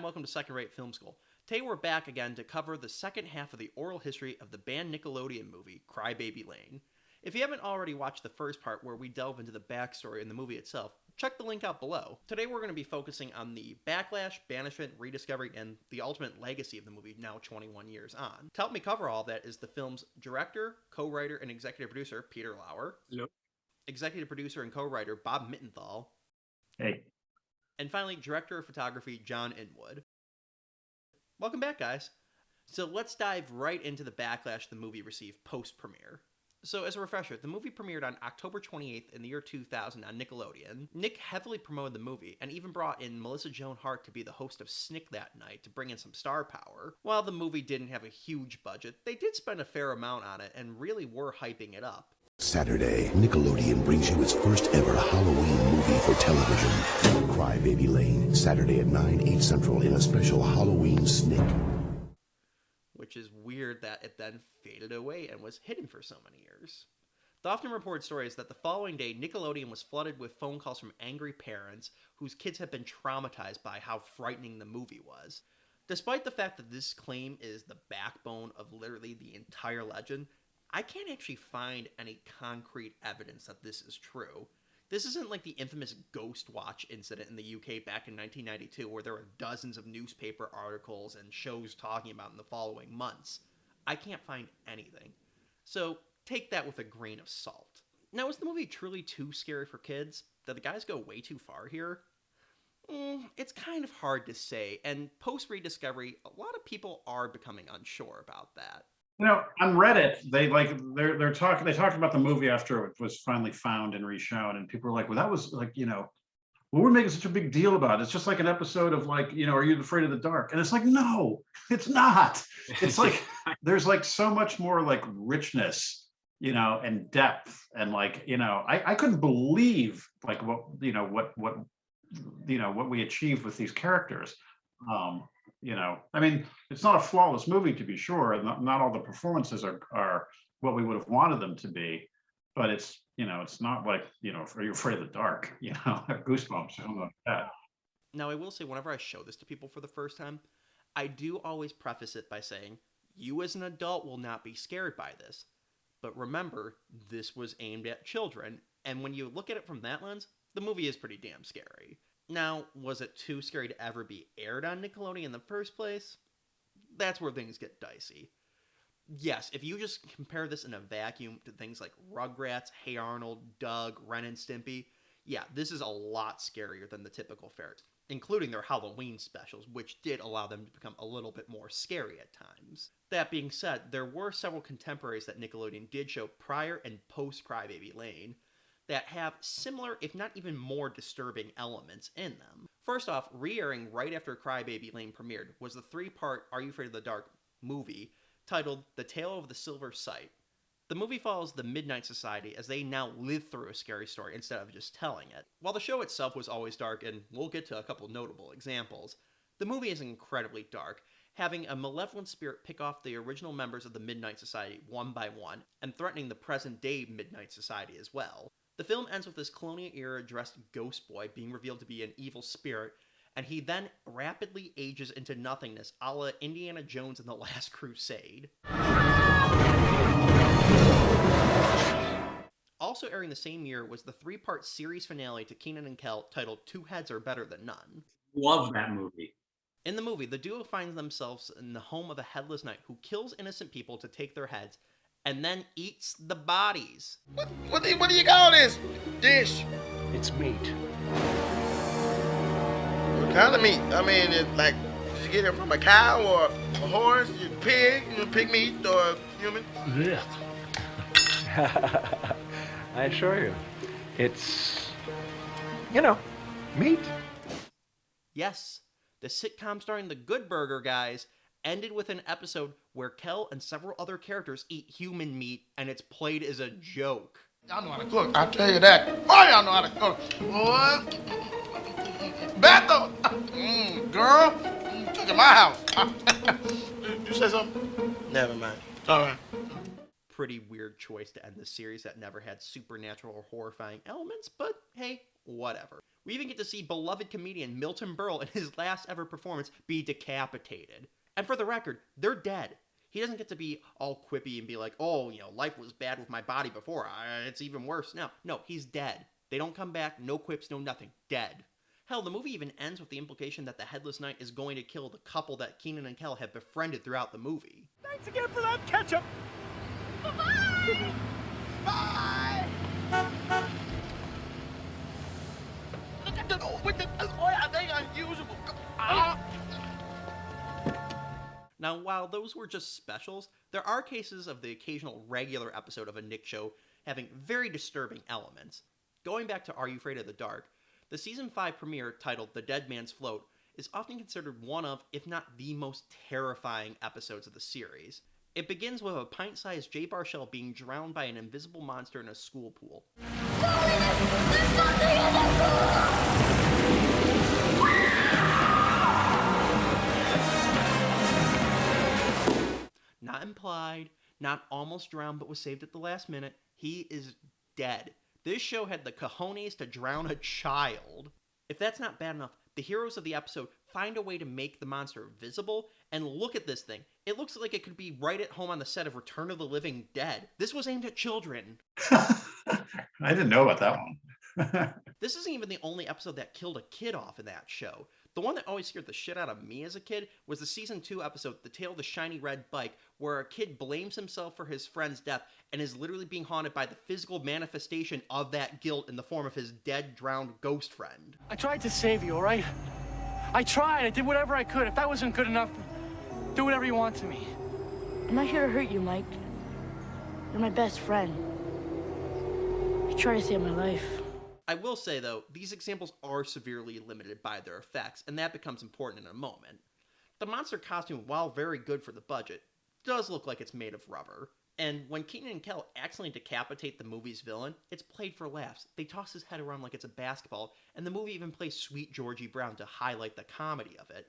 welcome to Second Rate Film School. Today we're back again to cover the second half of the oral history of the banned Nickelodeon movie, Crybaby Lane. If you haven't already watched the first part where we delve into the backstory in the movie itself, check the link out below. Today we're going to be focusing on the backlash, banishment, rediscovery, and the ultimate legacy of the movie now 21 years on. To help me cover all that is the film's director, co-writer, and executive producer, Peter Lauer. Hello. Executive producer and co-writer, Bob Mittenthal. Hey. And finally, director of photography, John Inwood. Welcome back, guys. So let's dive right into the backlash the movie received post-premiere. So as a refresher, the movie premiered on October 28th in the year 2000 on Nickelodeon. Nick heavily promoted the movie and even brought in Melissa Joan Hart to be the host of Snick that night to bring in some star power. While the movie didn't have a huge budget, they did spend a fair amount on it and really were hyping it up. Saturday, Nickelodeon brings you its first ever Halloween movie for television. Crybaby Lane, Saturday at 9, 8 Central in a special Halloween Snick. Which is weird that it then faded away and was hidden for so many years. The often reported story is that the following day, Nickelodeon was flooded with phone calls from angry parents whose kids had been traumatized by how frightening the movie was. Despite the fact that this claim is the backbone of literally the entire legend, I can't actually find any concrete evidence that this is true. This isn't like the infamous Ghost Watch incident in the UK back in 1992 where there were dozens of newspaper articles and shows talking about it in the following months. I can't find anything. So take that with a grain of salt. Now, is the movie truly too scary for kids? Did the guys go way too far here? It's kind of hard to say, and post-rediscovery, a lot of people are becoming unsure about that. You know, on Reddit, they talked about the movie after it was finally found and reshown, and people were like, "Well, that was like, what we're making such a big deal about? It's just like an episode of like, Are You Afraid of the Dark?" And it's like, no, it's not. It's like there's like so much more like richness, and depth, and like, I couldn't believe like what we achieved with these characters. I mean, it's not a flawless movie to be sure, and not all the performances are what we would have wanted them to be, but it's not like Are You Afraid of the Dark? Goosebumps or something like that. Now, I will say, whenever I show this to people for the first time, I do always preface it by saying, you as an adult will not be scared by this, but remember, this was aimed at children, and when you look at it from that lens, the movie is pretty damn scary. Now, was it too scary to ever be aired on Nickelodeon in the first place? That's where things get dicey. Yes, if you just compare this in a vacuum to things like Rugrats, Hey Arnold, Doug, Ren and Stimpy, yeah, this is a lot scarier than the typical fares, including their Halloween specials, which did allow them to become a little bit more scary at times. That being said, there were several contemporaries that Nickelodeon did show prior and post Crybaby Lane that have similar, if not even more disturbing elements in them. First off, re-airing right after Crybaby Lane premiered was the 3-part Are You Afraid of the Dark movie titled The Tale of the Silver Sight. The movie follows the Midnight Society as they now live through a scary story instead of just telling it. While the show itself was always dark, and we'll get to a couple notable examples, the movie is incredibly dark, having a malevolent spirit pick off the original members of the Midnight Society one by one, and threatening the present-day Midnight Society as well. The film ends with this colonial-era dressed ghost boy being revealed to be an evil spirit, and he then rapidly ages into nothingness, a la Indiana Jones and the Last Crusade. Also airing the same year was the 3-part series finale to Kenan and Kel titled Two Heads Are Better Than None. Love that movie. In the movie, the duo finds themselves in the home of a headless knight who kills innocent people to take their heads, and then eats the bodies. What do you call this dish? It's meat. What kind of meat? I mean, it's like, did you get it from a cow or a horse, a pig, pig meat, or human? Yeah. I assure you, it's, meat. Yes, the sitcom starring the Good Burger guys ended with an episode where Kel and several other characters eat human meat, and it's played as a joke. Y'all know how to cook, I'll tell you that. Oh, y'all know how to cook. Boy, back up. Girl, cook in my house. You say something? Never mind. All right. Pretty weird choice to end this series that never had supernatural or horrifying elements, but hey, whatever. We even get to see beloved comedian Milton Berle in his last ever performance be decapitated. And for the record, they're dead. He doesn't get to be all quippy and be like, oh, life was bad with my body before. It's even worse now. No, he's dead. They don't come back. No quips, no nothing. Dead. Hell, the movie even ends with the implication that the Headless Knight is going to kill the couple that Keenan and Kel have befriended throughout the movie. Thanks again for that ketchup. Bye. Bye. Look at the with the oil. They unusable. Now, while those were just specials, there are cases of the occasional regular episode of a Nick show having very disturbing elements. Going back to Are You Afraid of the Dark, the season 5 premiere, titled The Dead Man's Float, is often considered one of, if not the most terrifying episodes of the series. It begins with a pint-sized Jay Baruchel being drowned by an invisible monster in a school pool. There's something in the pool! Not implied, not almost drowned but was saved at the last minute. He is dead. This show had the cojones to drown a child. If that's not bad enough, the heroes of the episode find a way to make the monster visible, and look at this thing. It looks like it could be right at home on the set of Return of the Living Dead. This was aimed at children. I didn't know about that one. This isn't even the only episode that killed a kid off in that show. The one that always scared the shit out of me as a kid was the season 2 episode, The Tale of the Shiny Red Bike, where a kid blames himself for his friend's death and is literally being haunted by the physical manifestation of that guilt in the form of his dead, drowned ghost friend. I tried to save you, all right? I tried. I did whatever I could. If that wasn't good enough, do whatever you want to me. I'm not here to hurt you, Mike. You're my best friend. You try to save my life. I will say, though, these examples are severely limited by their effects, and that becomes important in a moment. The monster costume, while very good for the budget, does look like it's made of rubber. And when Keenan and Kel accidentally decapitate the movie's villain, it's played for laughs. They toss his head around like it's a basketball, and the movie even plays Sweet Georgie Brown to highlight the comedy of it.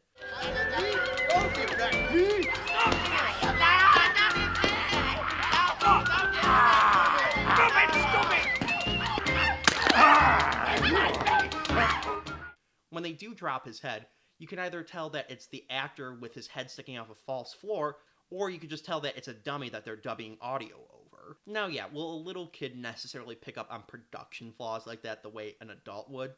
When they do drop his head, you can either tell that it's the actor with his head sticking off a false floor, or you could just tell that it's a dummy that they're dubbing audio over. Now, yeah, will a little kid necessarily pick up on production flaws like that the way an adult would?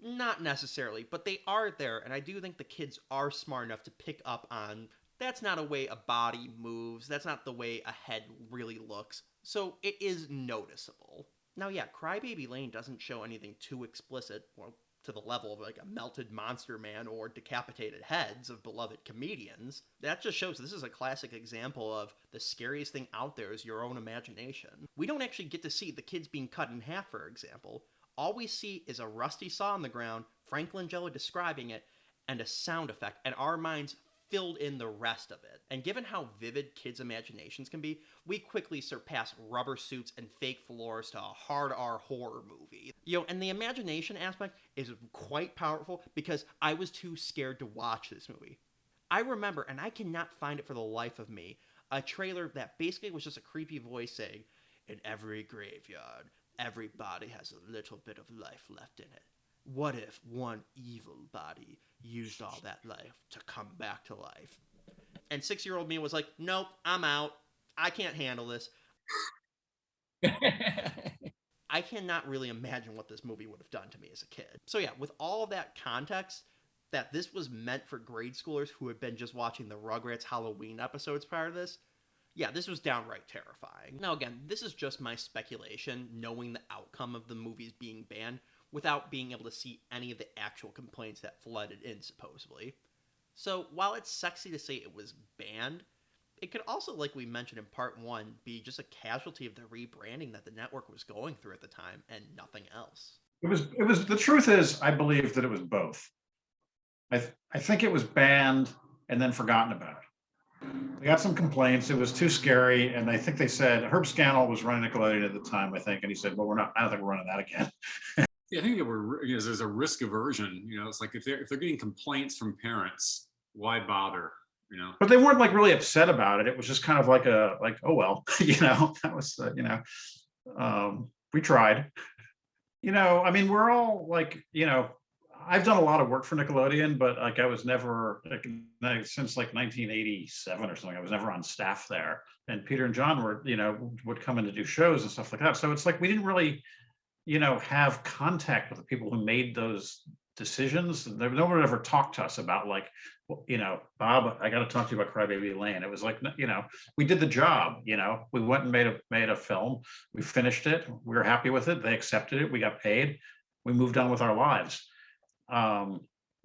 Not necessarily, but they are there, and I do think the kids are smart enough to pick up on that's not a way a body moves, that's not the way a head really looks, so it is noticeable. Now, yeah, Crybaby Lane doesn't show anything too explicit, or to the level of like a melted monster man or decapitated heads of beloved comedians. That just shows this is a classic example of the scariest thing out there is your own imagination. We don't actually get to see the kids being cut in half, for example. All we see is a rusty saw on the ground, Frank Langella describing it, and a sound effect, and our minds filled in the rest of it. And given how vivid kids' imaginations can be, we quickly surpass rubber suits and fake floors to a hard R horror movie. And the imagination aspect is quite powerful because I was too scared to watch this movie. I remember, and I cannot find it for the life of me, a trailer that basically was just a creepy voice saying, "In every graveyard, every body has a little bit of life left in it. What if one evil body used all that life to come back to life?" And 6-year-old me was like, nope, I'm out. I can't handle this. I cannot really imagine what this movie would have done to me as a kid. So yeah, with all of that context, that this was meant for grade schoolers who had been just watching the Rugrats Halloween episodes prior to this, yeah, this was downright terrifying. Now again, this is just my speculation, knowing the outcome of the movies being banned, without being able to see any of the actual complaints that flooded in, supposedly. So, while it's sexy to say it was banned, it could also, like we mentioned in part 1, be just a casualty of the rebranding that the network was going through at the time, and nothing else. It was, the truth is, I believe that it was both. I think it was banned and then forgotten about. They got some complaints, it was too scary, and I think they said, Herb Scannell was running Nickelodeon at the time, I think, and he said, well, I don't think we're running that again. Yeah, I think there's a risk aversion. It's like if they're getting complaints from parents, why bother? But they weren't like really upset about it. It was just kind of like oh well, that was we tried. I mean, we're all like, I've done a lot of work for Nickelodeon, but like I was never since like 1987 or something. I was never on staff there, and Peter and John were, would come in to do shows and stuff like that. So it's like we didn't really, have contact with the people who made those decisions. No one ever talked to us about like, well, Bob, I got to talk to you about Crybaby Lane. It was like, we did the job. We went and made a film. We finished it. We were happy with it. They accepted it. We got paid. We moved on with our lives.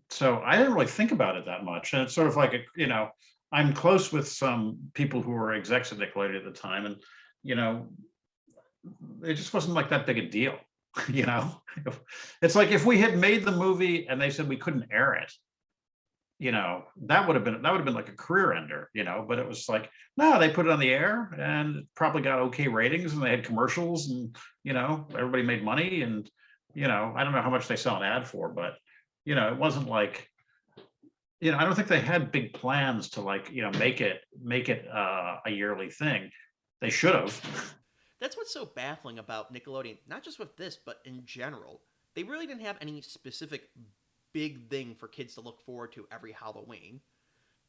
So I didn't really think about it that much. And it's sort of like, I'm close with some people who were execs at Nickelodeon at the time, and it just wasn't like that big a deal. It's like if we had made the movie and they said we couldn't air it, that would have been like a career ender, but it was like, no, they put it on the air and it probably got okay ratings, and they had commercials, and everybody made money, and I don't know how much they sell an ad for, but it wasn't like, I don't think they had big plans to like, make it a yearly thing. They should have. That's what's so baffling about Nickelodeon, not just with this, but in general. They really didn't have any specific big thing for kids to look forward to every Halloween.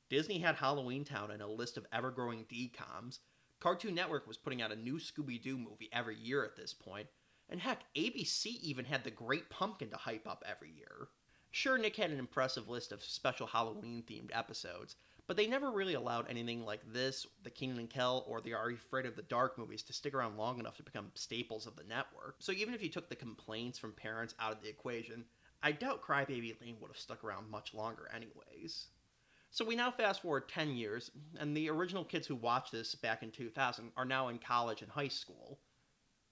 Disney had Halloween Town and a list of ever-growing DComs. Cartoon Network was putting out a new Scooby-Doo movie every year at this point. And heck, ABC even had The Great Pumpkin to hype up every year. Sure, Nick had an impressive list of special Halloween-themed episodes, but they never really allowed anything like this, the Kenan and Kel, or the Are You Afraid of the Dark movies to stick around long enough to become staples of the network. So even if you took the complaints from parents out of the equation, I doubt Crybaby Lane would have stuck around much longer anyways. So we now fast forward 10 years, and the original kids who watched this back in 2000 are now in college and high school.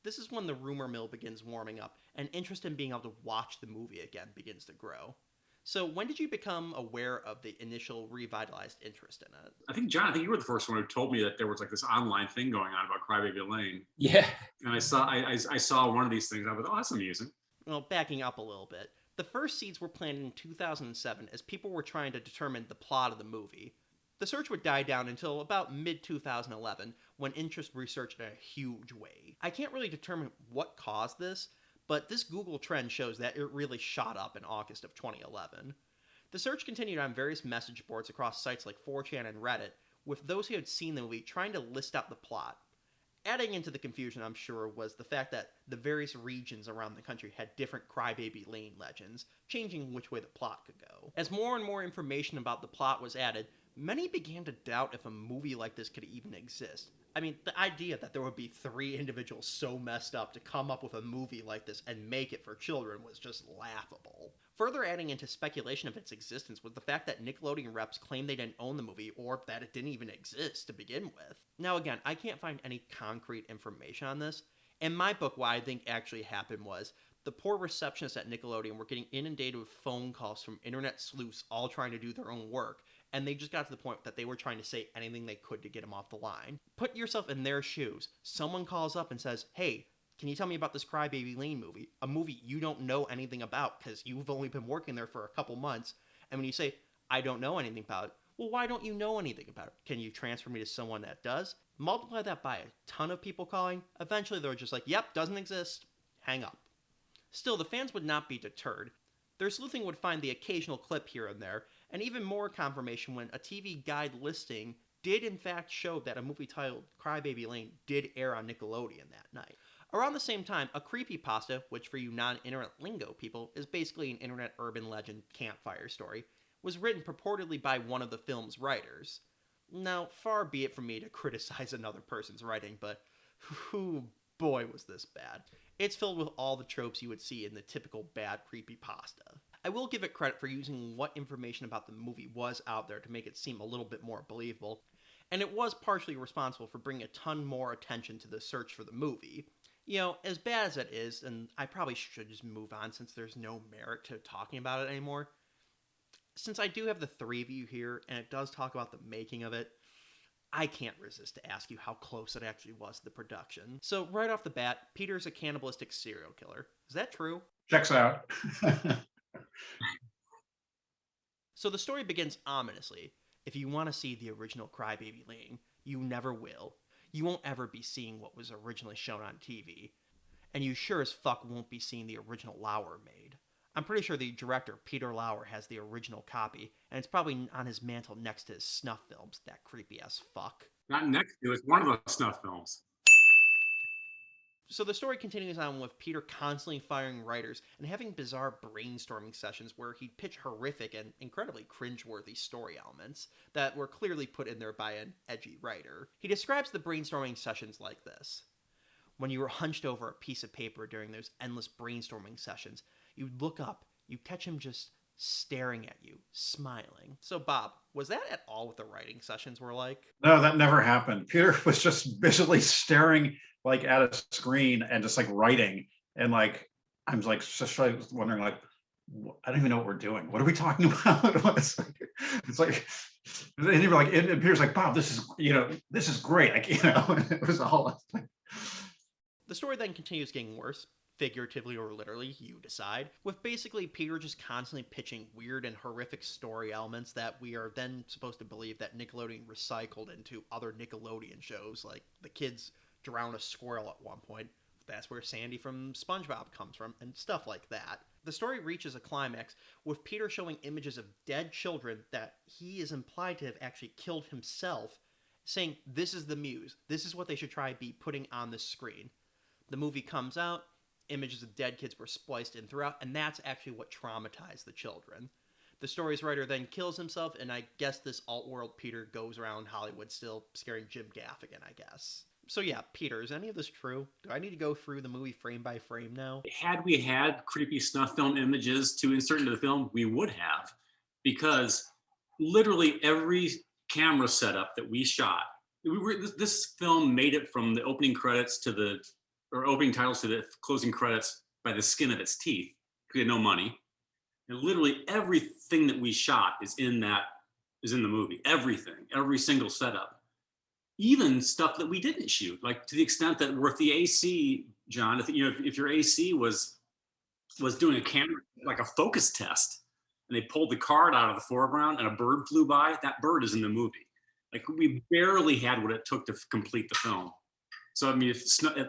This is when the rumor mill begins warming up, and interest in being able to watch the movie again begins to grow. So when did you become aware of the initial revitalized interest in it? I think, John, you were the first one who told me that there was like this online thing going on about Crybaby Lane. Yeah. And I saw one of these things. I was, oh, that's amusing. Well, backing up a little bit. The first seeds were planted in 2007 as people were trying to determine the plot of the movie. The search would die down until about mid-2011, when interest researched in a huge way. I can't really determine what caused this, but this Google trend shows that it really shot up in August of 2011. The search continued on various message boards across sites like 4chan and Reddit, with those who had seen the movie trying to list out the plot. Adding into the confusion, I'm sure, was the fact that the various regions around the country had different Crybaby Lane legends, changing which way the plot could go. As more and more information about the plot was added, many began to doubt if a movie like this could even exist. I mean, the idea that there would be 3 individuals so messed up to come up with a movie like this and make it for children was just laughable. Further adding into speculation of its existence was the fact that Nickelodeon reps claimed they didn't own the movie or that it didn't even exist to begin with. Now again, I can't find any concrete information on this. In my book, what I think actually happened was the poor receptionists at Nickelodeon were getting inundated with phone calls from internet sleuths all trying to do their own work, and they just got to the point that they were trying to say anything they could to get them off the line. Put yourself in their shoes. Someone calls up and says, hey, can you tell me about this Crybaby Lane movie? A movie you don't know anything about because you've only been working there for a couple months. And when you say, I don't know anything about it, well, why don't you know anything about it? Can you transfer me to someone that does? Multiply that by a ton of people calling. Eventually, they're just like, yep, doesn't exist. Hang up. Still, the fans would not be deterred. Their sleuthing would find the occasional clip here and there, and even more confirmation when a TV guide listing did in fact show that a movie titled Crybaby Lane did air on Nickelodeon that night. Around the same time, a creepypasta, which for you non-internet lingo people is basically an internet urban legend campfire story, was written purportedly by one of the film's writers. Now, far be it from me to criticize another person's writing, but boy was this bad. It's filled with all the tropes you would see in the typical bad creepypasta. I will give it credit for using what information about the movie was out there to make it seem a little bit more believable, and it was partially responsible for bringing a ton more attention to the search for the movie. You know, as bad as it is, and I probably should just move on since there's no merit to talking about it anymore, since I do have the 3 of you here, and it does talk about the making of it, I can't resist to ask you how close it actually was to the production. So right off the bat, Peter's a cannibalistic serial killer. Is that true? Checks out. So the story begins ominously. If you want to see the original Crybaby Lane, you never will. You won't ever be seeing what was originally shown on TV. and you sure as fuck won't be seeing the original Lauer made. I'm pretty sure the director, Peter Lauer, has the original copy, and it's probably on his mantle next to his snuff films, that creepy-ass fuck. Not next to it, it's one of those snuff films. So the story continues on with Peter constantly firing writers and having bizarre brainstorming sessions where he'd pitch horrific and incredibly cringeworthy story elements that were clearly put in there by an edgy writer. He describes the brainstorming sessions like this. When you were hunched over a piece of paper during those endless brainstorming sessions, you'd look up, you'd catch him just staring at you, smiling. So Bob, was that at all what the writing sessions were like? No, that never happened. Peter was just visually staring like at a screen and just like writing. And like, I'm like, just wondering like, I don't even know what we're doing. What are we talking about? it's like, and you were like, and Peter's like, Bob, this is great. Like, it was all like. The story then continues getting worse, figuratively or literally, you decide, with basically Peter just constantly pitching weird and horrific story elements that we are then supposed to believe that Nickelodeon recycled into other Nickelodeon shows, like the kids drown a squirrel at one point. That's where Sandy from SpongeBob comes from, and stuff like that. The story reaches a climax with Peter showing images of dead children that he is implied to have actually killed himself, saying, this is the muse, this is what they should try be putting on the screen. The movie comes out, images of dead kids were spliced in throughout, and that's actually what traumatized the children. The story's writer then kills himself, and I guess this alt-world Peter goes around Hollywood still scaring Jim Gaffigan, I guess. So yeah, Peter, is any of this true? Do I need to go through the movie frame by frame now? Had we had creepy snuff film images to insert into the film, we would have, because literally every camera setup that we shot, this film made it from the opening credits to the opening titles to the closing credits by the skin of its teeth. We had no money. And literally everything that we shot is in the movie. Everything, every single setup. Even stuff that we didn't shoot, like to the extent that with the AC, John, if your AC was doing a camera, like a focus test, and they pulled the card out of the foreground and a bird flew by, that bird is in the movie. Like we barely had what it took to complete the film. So, I mean, if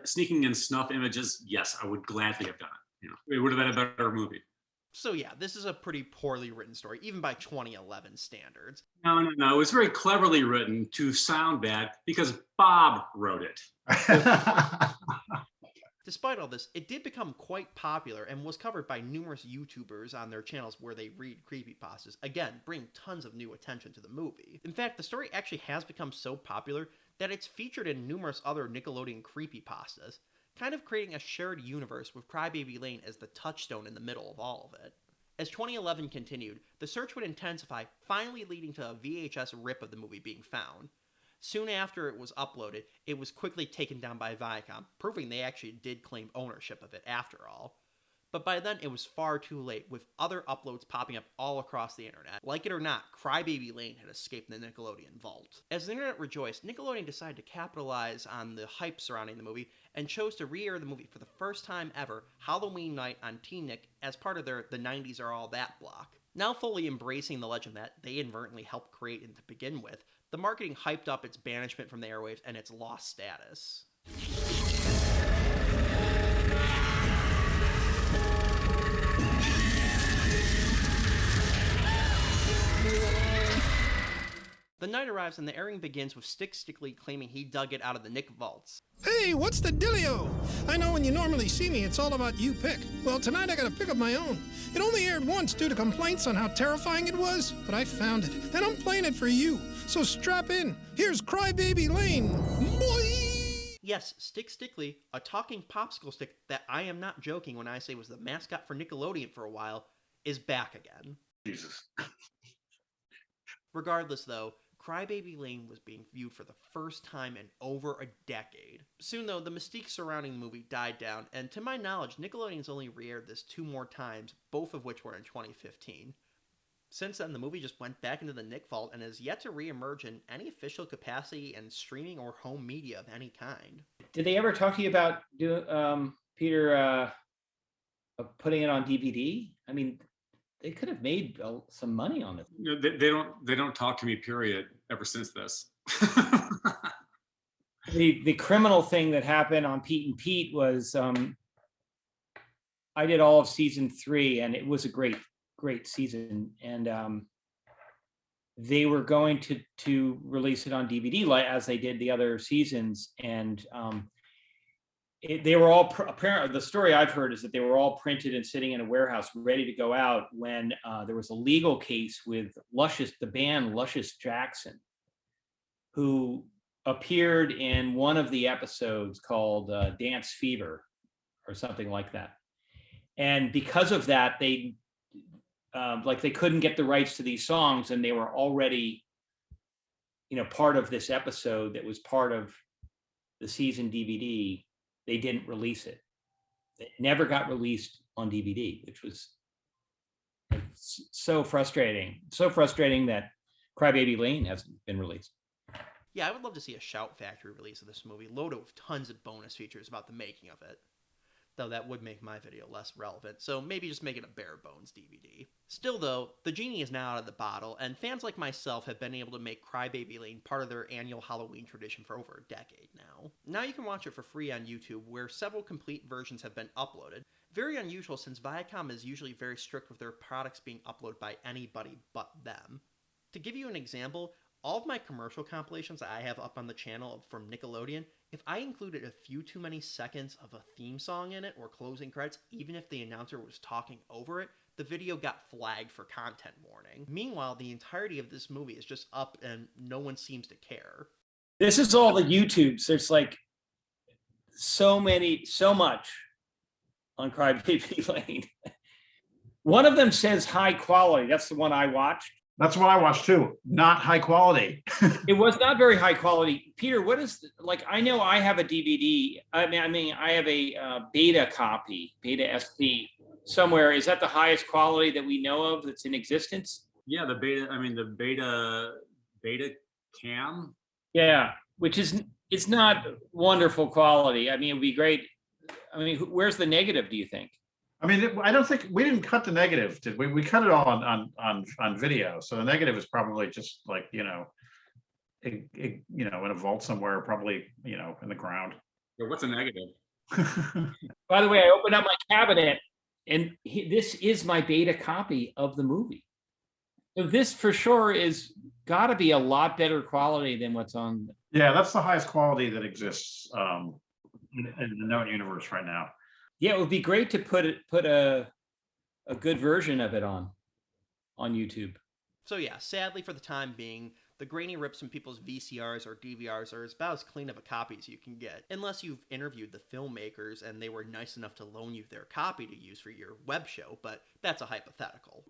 sneaking in snuff images, yes, I would gladly have done it. It would have been a better movie. So yeah, this is a pretty poorly written story, even by 2011 standards. No. It was very cleverly written to sound bad because Bob wrote it. Despite all this, it did become quite popular and was covered by numerous YouTubers on their channels where they read creepypastas, again, bringing tons of new attention to the movie. In fact, the story actually has become so popular that it's featured in numerous other Nickelodeon creepypastas, kind of creating a shared universe with Crybaby Lane as the touchstone in the middle of all of it. As 2011 continued, the search would intensify, finally leading to a VHS rip of the movie being found. Soon after it was uploaded, it was quickly taken down by Viacom, proving they actually did claim ownership of it after all. But by then, it was far too late, with other uploads popping up all across the internet. Like it or not, Crybaby Lane had escaped the Nickelodeon vault. As the internet rejoiced, Nickelodeon decided to capitalize on the hype surrounding the movie and chose to re-air the movie for the first time ever, Halloween night on TeenNick, as part of their The 90s Are All That block. Now fully embracing the legend that they inadvertently helped create and to begin with, the marketing hyped up its banishment from the airwaves and its lost status. The night arrives and the airing begins with Stick Stickly claiming he dug it out of the Nick vaults. Hey, what's the dealio? I know when you normally see me, it's all about you pick. Well, tonight I gotta pick up my own. It only aired once due to complaints on how terrifying it was, but I found it, and I'm playing it for you. So strap in. Here's Crybaby Lane. Boy! Yes, Stick Stickly, a talking popsicle stick that I am not joking when I say was the mascot for Nickelodeon for a while, is back again. Jesus. Regardless, though, Crybaby Lane was being viewed for the first time in over a decade. Soon, though, the mystique surrounding the movie died down, and to my knowledge, Nickelodeon's only re-aired this 2 more times, both of which were in 2015. Since then, the movie just went back into the Nick Vault and has yet to re-emerge in any official capacity in streaming or home media of any kind. Did they ever talk to you about Peter putting it on DVD? I mean, they could have made some money on it. They don't talk to me, period, ever since this. The criminal thing that happened on Pete and Pete was I did all of season 3, and it was a great season. And they were going to release it on DVD, like as they did the other seasons. And they were all apparently, the story I've heard is that they were all printed and sitting in a warehouse ready to go out when there was a legal case with the band Luscious Jackson, who appeared in one of the episodes called Dance Fever or something like that. And because of that, they couldn't get the rights to these songs, and they were already, part of this episode that was part of the season DVD. They didn't release it. It never got released on DVD, which was so frustrating. So frustrating that Crybaby Lane hasn't been released. Yeah, I would love to see a Shout Factory release of this movie, loaded with tons of bonus features about the making of it. Though that would make my video less relevant, so maybe just make it a bare bones DVD. Still though, the genie is now out of the bottle, and fans like myself have been able to make Crybaby Lane part of their annual Halloween tradition for over a decade now. Now you can watch it for free on YouTube, where several complete versions have been uploaded. Very unusual, since Viacom is usually very strict with their products being uploaded by anybody but them. To give you an example, all of my commercial compilations I have up on the channel from Nickelodeon, if I included a few too many seconds of a theme song in it or closing credits, even if the announcer was talking over it, the video got flagged for content warning. Meanwhile, the entirety of this movie is just up and no one seems to care. This is all the YouTubes. There's like so much on Crybaby Lane. One of them says high quality. That's the one I watched. That's what I watched too. Not high quality. It was not very high quality. Peter, what is, I know I have a DVD. I mean, I have a beta copy, beta SP somewhere. Is that the highest quality that we know of that's in existence? Yeah, the beta cam. Yeah, which is, it's not wonderful quality. I mean, it'd be great. I mean, where's the negative, do you think? I mean, I don't think we didn't cut the negative, did we? We cut it all on video. So the negative is probably just like, in a vault somewhere, probably, in the ground. Yeah, what's a negative? By the way, I opened up my cabinet, and this is my beta copy of the movie. So this for sure is got to be a lot better quality than what's on. Yeah, that's the highest quality that exists in the known universe right now. Yeah, it would be great to put a good version of it on YouTube. So yeah, sadly for the time being, the grainy rips from people's VCRs or DVRs are about as clean of a copy as you can get, unless you've interviewed the filmmakers and they were nice enough to loan you their copy to use for your web show, but that's a hypothetical.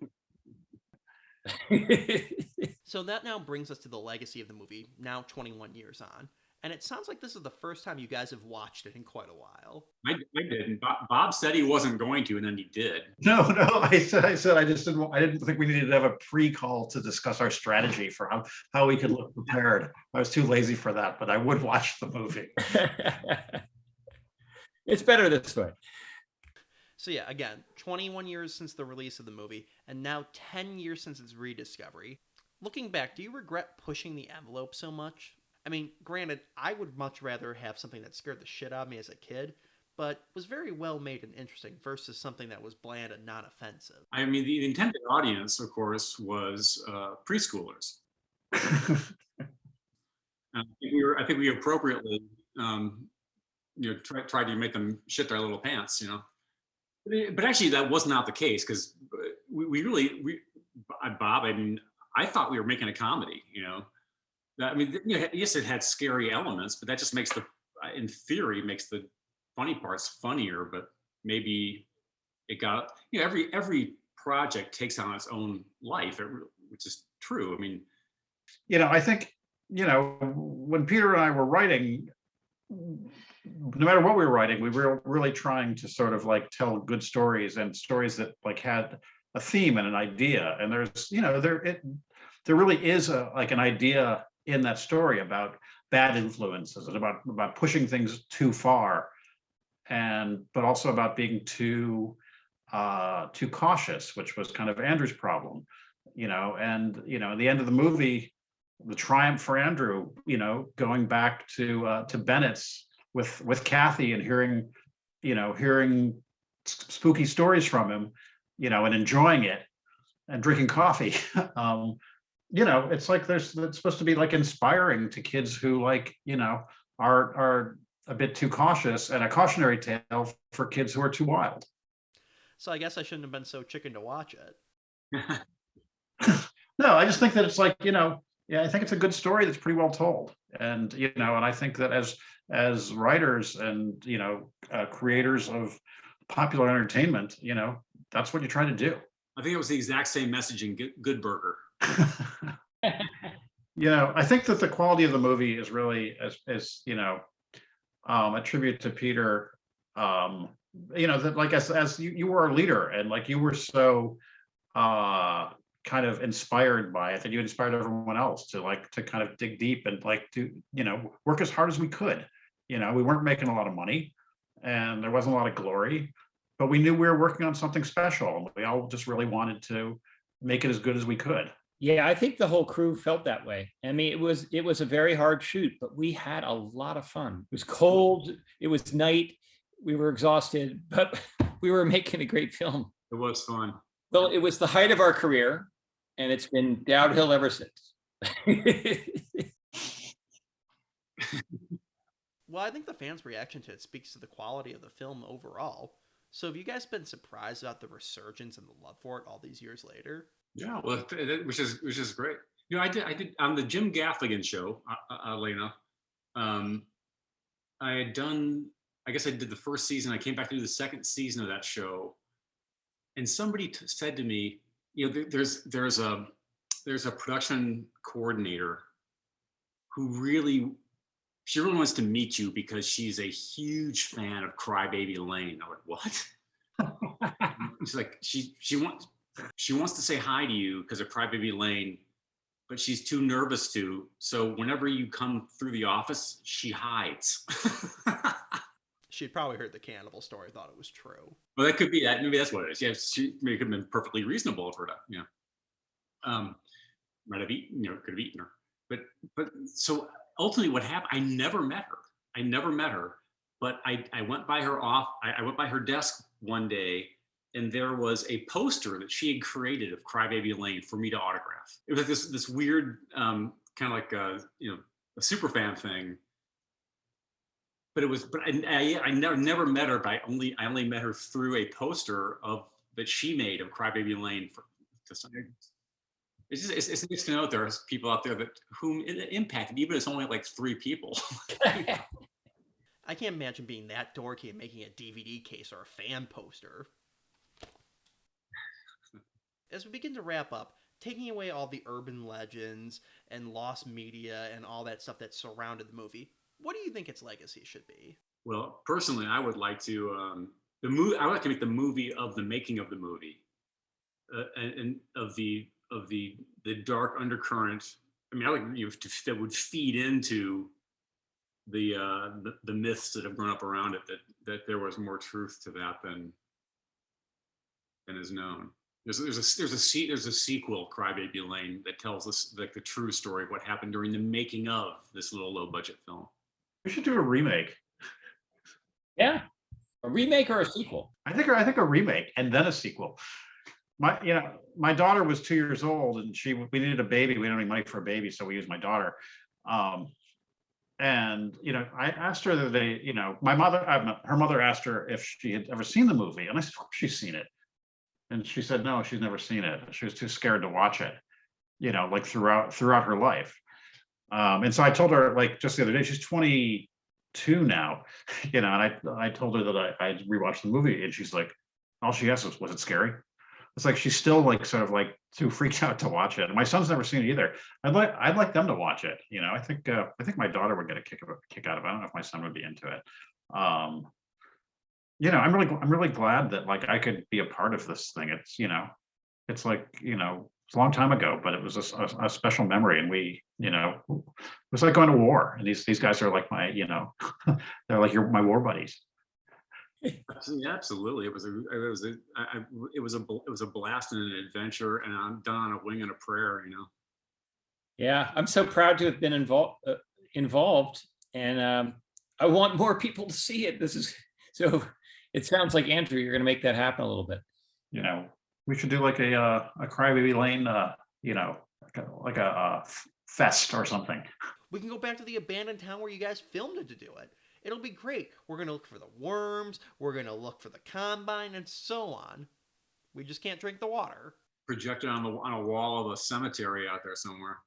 So that now brings us to the legacy of the movie, now 21 years on. And it sounds like this is the first time you guys have watched it in quite a while. I didn't. Bob said he wasn't going to, and then he did. No, I said I didn't think we needed to have a pre-call to discuss our strategy for how we could look prepared. I was too lazy for that, but I would watch the movie. It's better this way. So yeah, again, 21 years since the release of the movie, and now 10 years since its rediscovery. Looking back, do you regret pushing the envelope so much? I mean, granted, I would much rather have something that scared the shit out of me as a kid, but was very well made and interesting versus something that was bland and not offensive. I mean, the intended audience, of course, was preschoolers. I think we appropriately, tried to make them shit their little pants, But actually, that was not the case, because Bob, I mean, I thought we were making a comedy, I mean, yes, it had scary elements, but that just in theory, makes the funny parts funnier. But maybe it got, every project takes on its own life, which is true. I mean, I think, when Peter and I were writing, no matter what we were writing, we were really trying to sort of like tell good stories, and stories that like had a theme and an idea. And there's, there really is an idea in that story about bad influences and about pushing things too far, but also about being too cautious, which was kind of Andrew's problem, and in the end of the movie, the triumph for Andrew, going back to Bennett's with Kathy and hearing spooky stories from him, and enjoying it and drinking coffee. It's like it's supposed to be like inspiring to kids who are a bit too cautious, and a cautionary tale for kids who are too wild. So I guess I shouldn't have been so chicken to watch it. No, I just think that it's I think it's a good story that's pretty well told. And, and I think that as writers and, creators of popular entertainment, that's what you try to do. I think it was the exact same message in Good Burger. I think that the quality of the movie is really a tribute to Peter. That as you were a leader, and you were so kind of inspired by it, that you inspired everyone else to kind of dig deep and to work as hard as we could. We weren't making a lot of money, and there wasn't a lot of glory, but we knew we were working on something special, and we all just really wanted to make it as good as we could. Yeah, I think the whole crew felt that way. I mean, it was a very hard shoot, but we had a lot of fun. It was cold, it was night, we were exhausted, but we were making a great film. It was fun. Well, it was the height of our career, and it's been downhill ever since. Well, I think the fans' reaction to it speaks to the quality of the film overall. So have you guys been surprised about the resurgence and the love for it all these years later? Yeah, well, which is great. I did on the Jim Gaffigan show, Elena. I had done. I guess I did the first season. I came back to do the second season of that show, and somebody said to me, there's a production coordinator who she really wants to meet you because she's a huge fan of Crybaby Lane. I'm like, what? She's like, she wants to say hi to you because of Crybaby Lane, but she's too nervous to. So whenever you come through the office, she hides. She'd probably heard the cannibal story, thought it was true. Well, that could be that. Maybe that's what it is. Yeah, maybe it could have been perfectly reasonable for her to, might have eaten, could have eaten her. But so ultimately, what happened? I never met her. But I went by I went by her desk one day, and there was a poster that she had created of Crybaby Lane for me to autograph. It was this weird kind of like a super fan thing. But I never met her. But I only met her through a poster that she made of Crybaby Lane It's nice to know that there are people out there whom it impacted, even if it's only 3 people. I can't imagine being that dorky and making a DVD case or a fan poster. As we begin to wrap up, taking away all the urban legends and lost media and all that stuff that surrounded the movie, what do you think its legacy should be? Well, personally, I would like to I would like to make the movie of the making of the movie, and of the dark undercurrent. I mean, I like that would feed into the myths that have grown up around it. That there was more truth to that than is known. There's a sequel, Crybaby Lane, that tells us the true story of what happened during the making of this little low budget film. We should do a remake. Yeah, a remake or a sequel. I think a remake and then a sequel. My daughter was 2 years old, and we needed a baby. We didn't have any money for a baby, so we used my daughter. And I asked her the other day. Her mother asked her if she had ever seen the movie, and I said, of course she's seen it. And she said no, she's never seen it. She was too scared to watch it. Throughout her life. And so I told her, just the other day, she's 22 now, and I told her that I rewatched the movie, and she's like, all she asked was it scary? It's like she's still too freaked out to watch it. And my son's never seen it either. I'd like them to watch it. I think my daughter would get a kick out of it. I don't know if my son would be into it. I'm really glad that I could be a part of this thing. It's it's a long time ago, but it was a special memory, and we it was like going to war. And these guys are like my they're like my war buddies. Yeah, absolutely. It was a blast and an adventure, and I'm done on a wing and a prayer. Yeah, I'm so proud to have been involved, and I want more people to see it. This is so. It sounds like, Andrew, you're going to make that happen a little bit. You know, we should do like a Crybaby Lane, you know, like a fest or something. We can go back to the abandoned town where you guys filmed it to do it. It'll be great. We're going to look for the worms, we're going to look for the Combine, and so on. We just can't drink the water. Projected on a wall of a cemetery out there somewhere.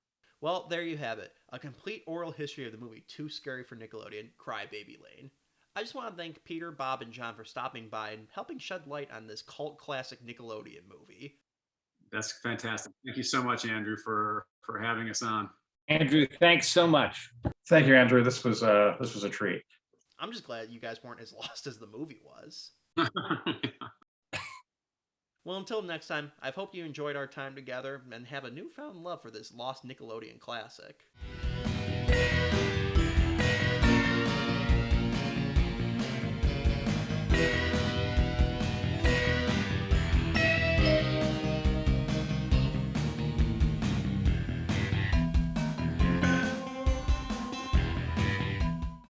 Well, there you have it. A complete oral history of the movie Too Scary for Nickelodeon, Crybaby Lane. I just want to thank Peter, Bob, and John for stopping by and helping shed light on this cult classic Nickelodeon movie. That's fantastic. Thank you so much, Andrew, for having us on. Andrew, thanks so much. Thank you, Andrew. This was a treat. I'm just glad you guys weren't as lost as the movie was. Well, until next time, I hope you enjoyed our time together and have a newfound love for this lost Nickelodeon classic.